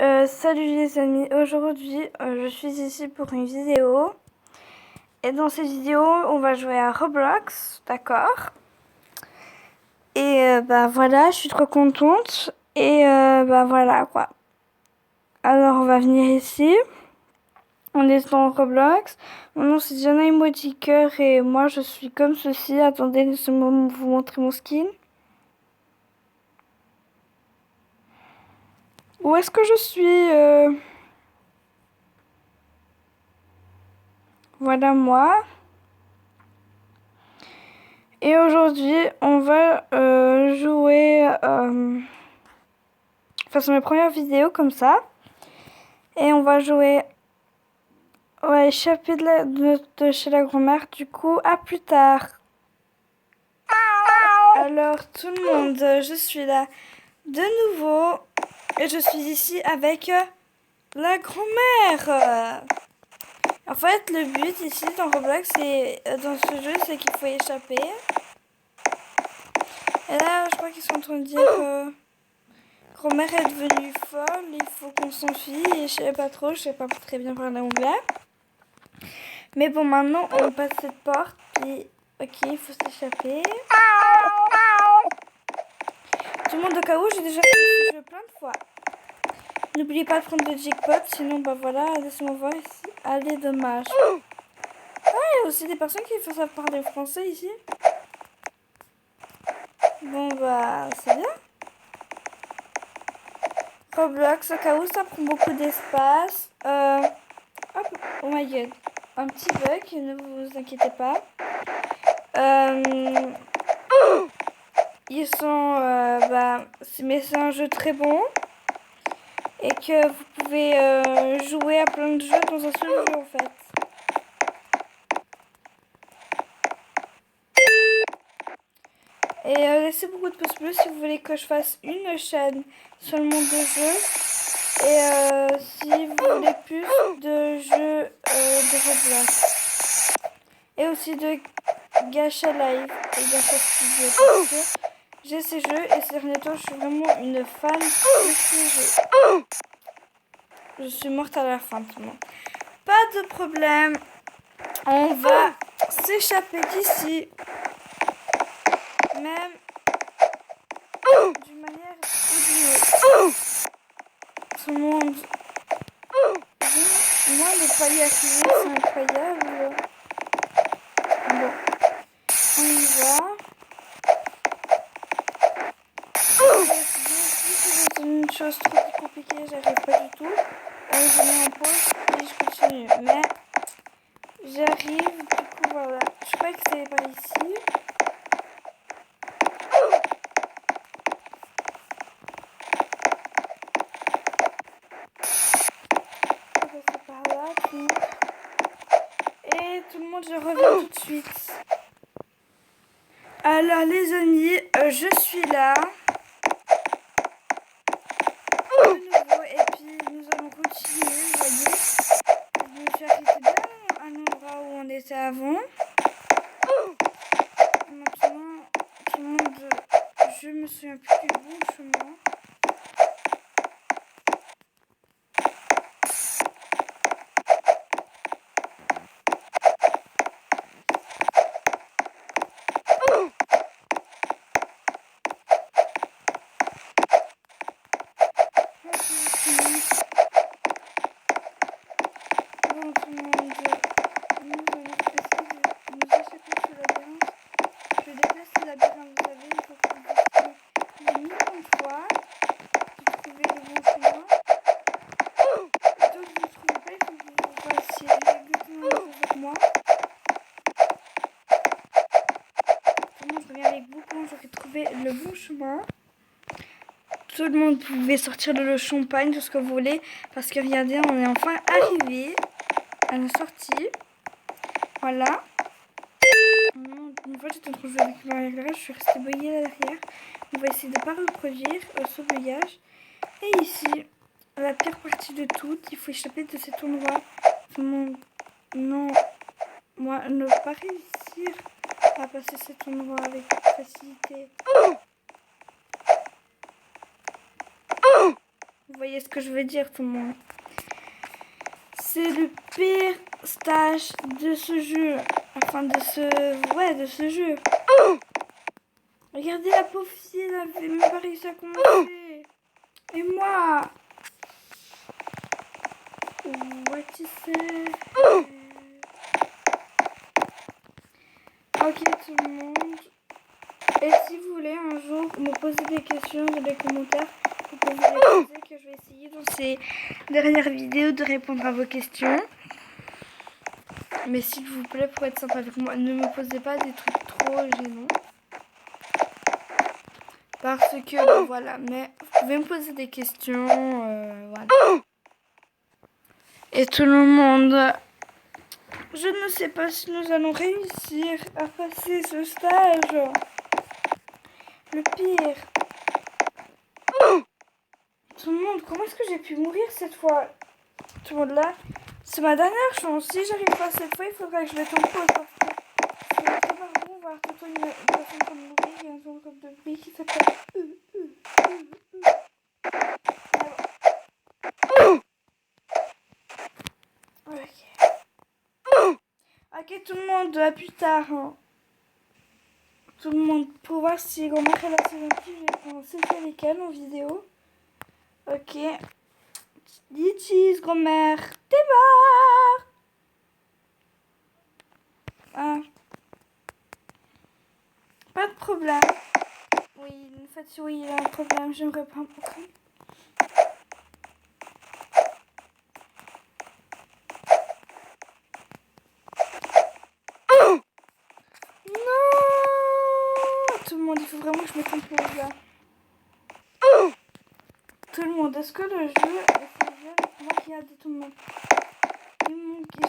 Salut les amis, aujourd'hui je suis ici pour une vidéo et dans cette vidéo on va jouer à Roblox, d'accord? Et bah voilà, je suis trop contente et bah voilà quoi. Alors on va venir ici, on est dans Roblox, mon nom c'est Diana Emoji Cœur et moi je suis comme ceci, attendez laissez-moi vous montrer mon skin. Où est-ce que je suis Voilà moi. Et aujourd'hui, on va jouer. Enfin, c'est ma première vidéo comme ça. Et on va jouer. On va échapper de chez la grand-mère. Du coup, à plus tard. Alors, tout le monde, je suis là de nouveau. Et je suis ici avec la grand-mère. En fait, le but ici dans Roblox, dans ce jeu, c'est qu'il faut échapper. Et là, je crois qu'ils sont en train de dire. Grand-mère est devenue folle, il faut qu'on s'enfuit et je sais pas trop, je sais pas très bien parler anglais. Mais bon, maintenant on passe cette porte, puis ok, il faut s'échapper. Tout le monde au cas où, j'ai déjà fait ce jeu plein de fois. N'oubliez pas de prendre le jackpot, sinon bah voilà, laissez-moi voir ici. Allez, dommage. Ah, il y a aussi des personnes qui savent parler français ici. Bon bah, c'est bien. Roblox, au cas où ça prend beaucoup d'espace. Hop, oh my god. Un petit bug, ne vous inquiétez pas. Ils sont... mais c'est un jeu très bon. Et que vous pouvez jouer à plein de jeux dans un seul jeu en fait. Et laissez beaucoup de pouces bleus si vous voulez que je fasse une chaîne seulement de jeux. Et si vous voulez plus de jeux de Roblox. Et aussi de Gacha Live et Gacha Studio. Parce que j'ai ces jeux et ces derniers temps je suis vraiment une fan de ces jeux. Je suis morte à la fin tout le monde. Pas de problème. On va s'échapper d'ici. Même d'une manière ou d'une autre. Tout le monde. Moi, ne pas y arriver, c'est incroyable. Bon, on y va. C'est une chose trop compliquée, j'arrive pas du tout. Je mets en pause et je continue. Mais j'arrive, du coup, voilà. Je crois que c'est par ici. C'est par là, puis... Et tout le monde, je reviens tout de suite. Alors les amis, je suis là. De nouveau, et puis nous allons continuer, vous voyez. Je me suis arrêtée bien à l'endroit où on était avant. Maintenant, tout le monde, je me souviens plus du bon chemin. Bon, tout le monde, nous allons essayer de nous échapper de ce labyrinthe. Je déteste ce labyrinthe, vous savez, il faut que vous essayiez des millions de fois de trouver le bon chemin. Et tant que vous ne trouvez pas, il faut que vous fassiez exactement la même chose avec moi. Tout le monde, je reviens avec vous quand j'aurai trouvé le bon chemin. Tout le monde pouvait sortir de le champagne, tout ce que vous voulez. Parce que regardez, on est enfin arrivé à la sortie. Voilà. Une fois j'étais en train de jouer avec Marie Clara, je suis restée buggée là derrière. On va essayer de ne pas reproduire ce buggage. Et ici, la pire partie de tout, il faut échapper de cet endroit. Tout le monde, non, moi, ne pas réussir à passer cet endroit avec facilité. Vous voyez ce que je veux dire, tout le monde. C'est le pire stage de ce jeu. Enfin, de ce jeu. Regardez la pauvre fille, elle avait même pas réussi à commencer. Et moi. What you say? Ok, tout le monde. Et si vous voulez un jour me poser des questions dans les commentaires, vous pouvez les poser, que je vais essayer dans ces dernières vidéos de répondre à vos questions. Mais s'il vous plaît, pour être sympa avec moi, ne me posez pas des trucs trop gênants. Parce que, bon, voilà, mais vous pouvez me poser des questions, voilà. Et tout le monde, je ne sais pas si nous allons réussir à passer ce stage. Le pire. Tout le monde, comment est-ce que j'ai pu mourir cette fois? Tout le monde là, c'est ma dernière chance. Si j'arrive pas cette fois, il faudra que je mette en pause parce que c'est très bon. On va avoir tout une façon comme mourir. Il y a un son comme de bruit qui s'appelle. Ok. Ok, tout le monde, à plus tard. Hein. Tout le monde, pour voir si grand-mère elle a ses actifs, je vais prendre un selfie avec elle en vidéo. Ok. Dis cheese, grand-mère. Débarque. Ah. Pas de problème. Oui, en fait, oui, il y a un problème. J'aimerais pas montrer. Non. Tout le monde, il faut vraiment que je me compose là. Tout le monde, est-ce que le jeu est le jeu avec moi qui a dit tout le monde?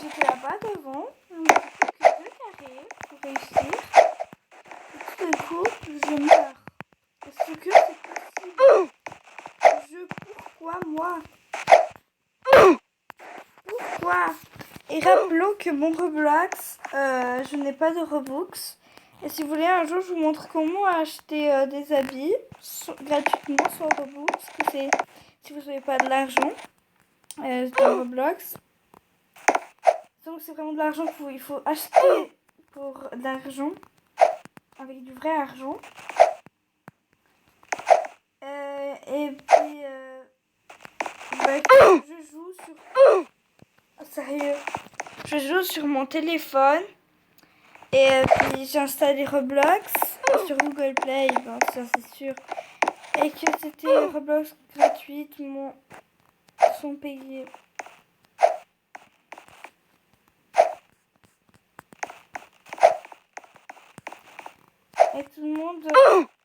J'étais là-bas devant, je me suis fait que 2 carrés pour réussir. Et tout d'un coup, je meurs. Est-ce que c'est possible? Pourquoi moi? Pourquoi? Et rappelons que mon Roblox, je n'ai pas de Robux. Et si vous voulez, un jour, je vous montre comment acheter des habits gratuitement sur Robux. Que c'est si vous n'avez pas de l'argent sur Roblox. Donc c'est vraiment de l'argent qu'il faut acheter pour de l'argent. Avec du vrai argent. Et puis, je joue sur... Sérieux. Je joue sur mon téléphone. Et puis j'ai installé Roblox sur Google Play, ben, ça c'est sûr. Et que c'était Roblox gratuitement, sont payés. Et tout le monde,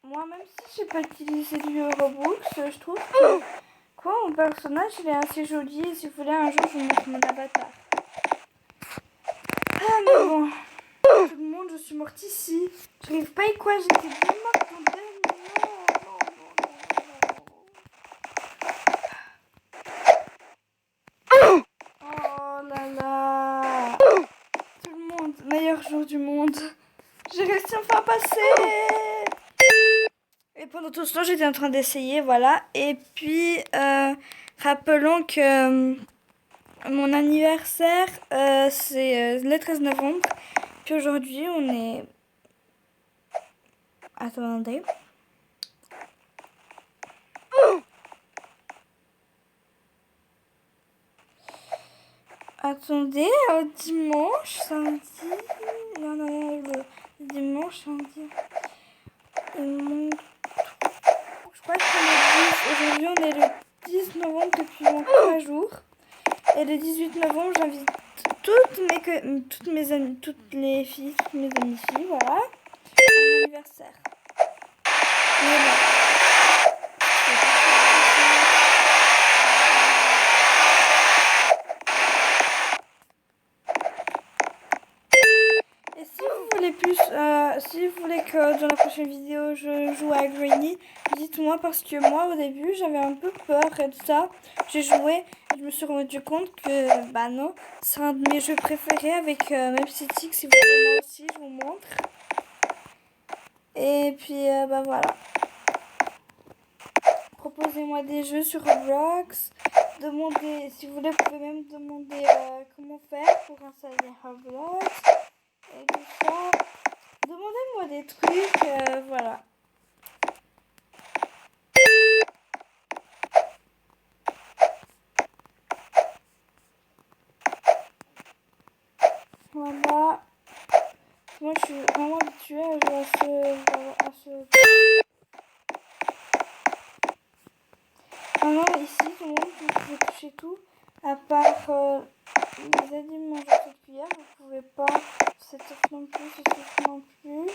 moi même si j'ai pas utilisé du Robux, je trouve que quoi, mon personnage il est assez joli. Et si vous voulez un jour je vous montre mon avatar. Ah mais bon, tout le monde, je suis morte ici. Je n'arrive pas et quoi, j'étais bien morte en dernier. Oh là là. Tout le monde, meilleur jour du monde. J'ai réussi enfin à passer. Et pendant tout ce temps, j'étais en train d'essayer, voilà. Et puis, rappelons que mon anniversaire, c'est le 13 novembre. Puis aujourd'hui, on est... Attendez. Attendez, dimanche, samedi... Non, le dimanche, samedi... Je crois que c'est le 10. Aujourd'hui, on est le 10 novembre depuis 3 jours. Et le 18 novembre, j'invite toutes mes amies, toutes les filles, toutes mes amies filles, voilà. À mon anniversaire. Voilà. Et si vous voulez plus, si vous voulez que dans la prochaine vidéo je joue à Granny, dites-moi parce que moi au début j'avais un peu peur et tout ça. J'ai joué et je me suis rendu compte que bah non, c'est un de mes jeux préférés avec mes petites six. Si vous voulez moi aussi je vous montre. Et puis bah voilà. proposez-moi des jeux sur Roblox. Demandez, si vous voulez, vous pouvez même demander comment faire pour installer Roblox et tout ça. Demandez-moi des trucs, voilà. Voilà. Moi, je suis vraiment habituée à jouer à ce... Maintenant, ici, tout le monde, vous pouvez toucher tout, à part les aliments sur cette cuillère, vous pouvez pas, cette sauce non plus, cette sauce non plus.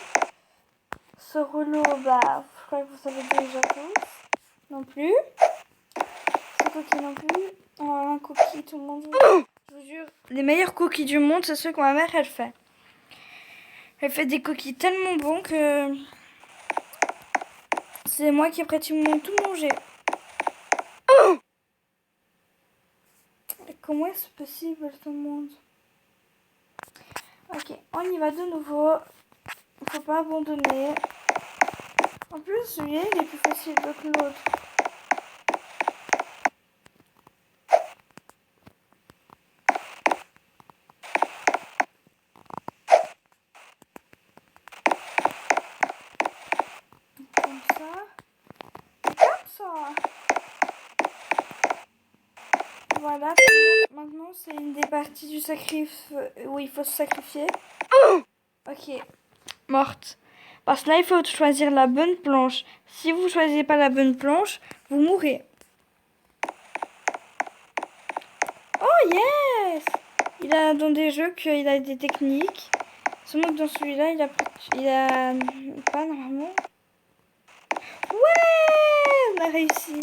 Ce rouleau, bah, je crois que vous savez déjà tous, non plus. Ce cookie non plus. Un cookie, tout le monde, je vous jure, les meilleurs cookies du monde, c'est ceux que ma mère, elle fait. Elle fait des cookies tellement bons que c'est moi qui ai pratiquement tout mangé. Comment est-ce possible, tout le monde? Ok, on y va de nouveau. Il faut pas abandonner. En plus, celui-là, il est plus facile que l'autre. Comme ça. Comme ça. Voilà. Maintenant, c'est une des parties du sacrifice où il faut se sacrifier. Ok. Morte. Parce que là, il faut choisir la bonne planche. Si vous ne choisissez pas la bonne planche, vous mourrez. Oh yes! Il a dans des jeux qu'il a des techniques. Seulement que dans celui-là, il a pas normalement. Ouais! On a réussi.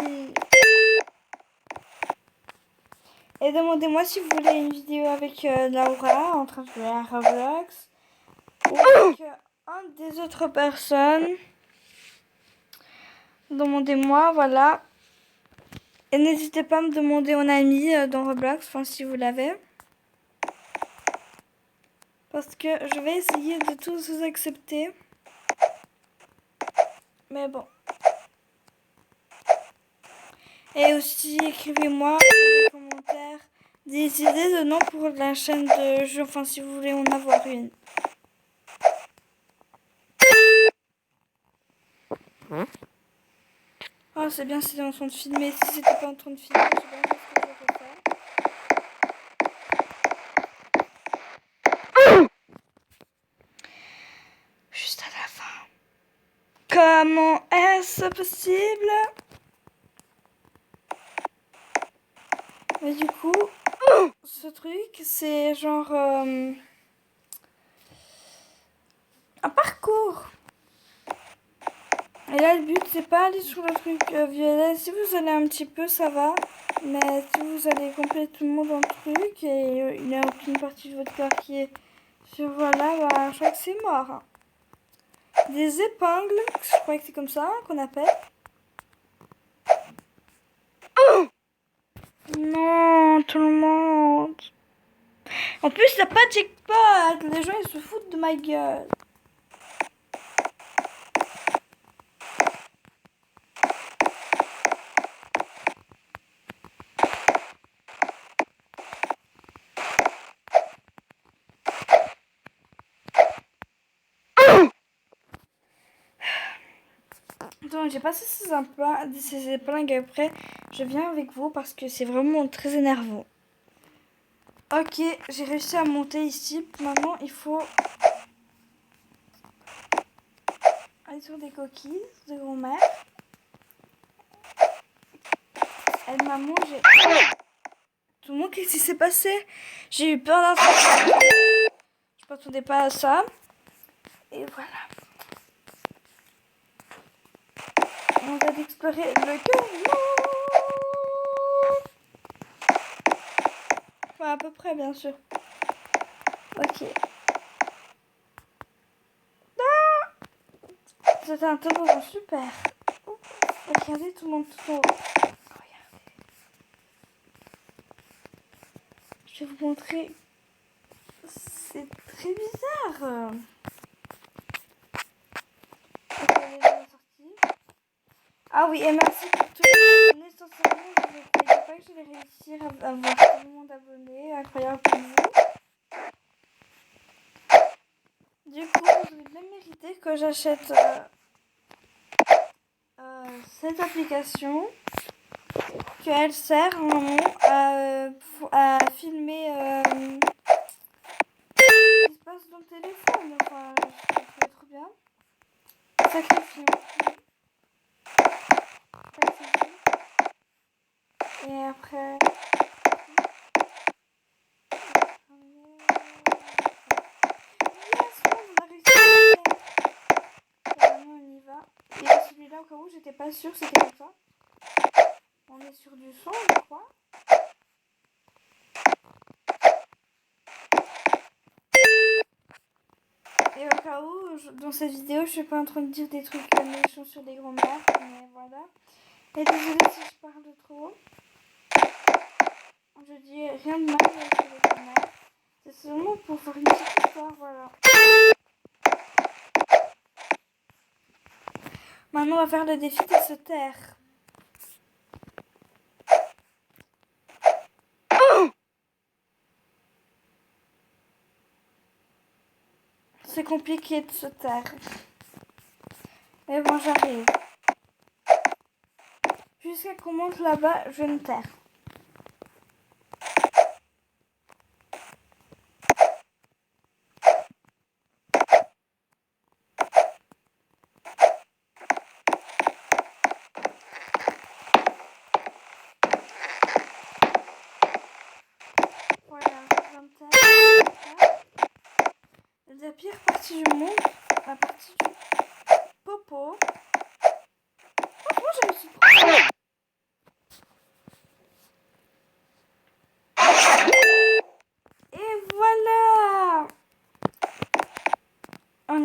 Et demandez-moi si vous voulez une vidéo avec Laura en train de jouer à Roblox. Ou avec un des autres personnes. Demandez-moi, voilà. Et n'hésitez pas à me demander en ami dans Roblox, enfin si vous l'avez. Parce que je vais essayer de tous vous accepter. Mais bon. Et aussi, écrivez-moi dans les commentaires des idées de noms pour la chaîne de jeu. Enfin, si vous voulez en avoir une. Oh, c'est bien, c'était en train de filmer. Si c'était pas en train de filmer, je sais pas ce que je vais faire. Juste à la fin. Comment est-ce possible? Mais du coup, ce truc, c'est genre un parcours. Et là, le but, c'est pas aller sur le truc violet. Si vous allez un petit peu, ça va. Mais si vous allez complètement dans le truc et il n'y a aucune partie de votre corps qui est sur voilà, bah, je crois que c'est mort. Hein. Des épingles, je crois que c'est comme ça qu'on appelle. Non, tout le monde. En plus, il n'y a pas de jackpot. Les gens, ils se foutent de ma gueule. Donc, j'ai passé ces épingles après. Je viens avec vous parce que c'est vraiment très énervant. Ok, j'ai réussi à monter ici. Maintenant, il faut aller sur des coquilles de grand-mère. Elle m'a mangé. Tout le monde, qu'est-ce qui s'est passé? J'ai eu peur d'un truc. Je m'attendais pas à ça. Et voilà. On va explorer le cœur. Enfin, à peu près, bien sûr. Ok. C'était un toboggan super. Regardez tout le monde tout en haut. Regardez. Je vais vous montrer. C'est très bizarre. Ok, elle est sortie. Ah oui, et merci pour tout. je vais réussir à avoir tellement d'abonnés, incroyable pour vous. Du coup, vous avez bien mérité que j'achète cette application, qu'elle sert vraiment à filmer ce qui se passe dans le téléphone. Enfin, je trouve ça trop bien. Sacré film. Et après... Yes, on a réussi. Maintenant, on y va. Et celui-là, au cas où, j'étais pas sûre, c'était comme ça. On est sur du son, je crois. Et au cas où, dans cette vidéo, je suis pas en train de dire des trucs méchants sur des grands-mères, mais voilà. Et désolée si je parle de trop. Je dis rien de mal sur les grands-mères. C'est seulement pour faire une petite histoire, voilà. Maintenant, on va faire le défi de se taire. C'est compliqué de se taire. Mais bon, j'arrive. Jusqu'à qu'on monte là-bas, je vais me taire. Voilà, je vais me taire. La pire partie du monde, la partie du popo. Franchement, j'ai réussi. Et voilà. On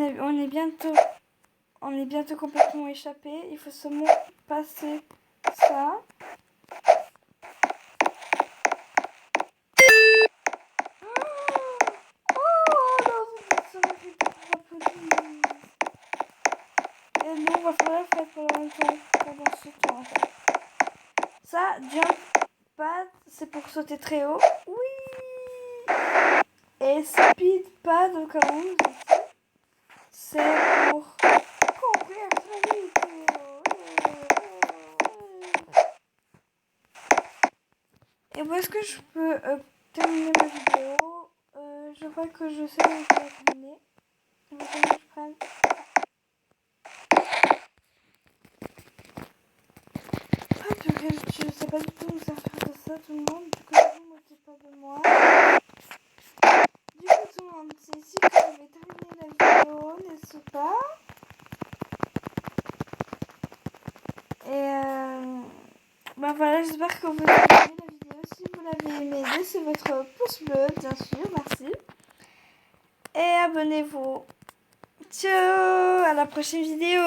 est bientôt complètement échappé. Il faut seulement passer ça. Et nous, on va faire la fête pendant ce temps. En fait. Ça, jump pad, c'est pour sauter très haut. Oui. Et speed pad, comme on dit, c'est pour courir très vite. Et où est-ce que je peux terminer ma vidéo? Je vois que je sais où je vais terminer. Il faut que je prenne. Je sais pas du tout me servir de ça, tout le monde. Du coup, je ne moquez pas de moi. Du coup, tout le monde, c'est ici que je vais terminer la vidéo, n'est-ce pas? Et bah voilà, j'espère que vous avez aimé la vidéo. Si vous l'avez aimé, laissez votre pouce bleu, bien sûr, merci. Et abonnez-vous. Ciao, à la prochaine vidéo.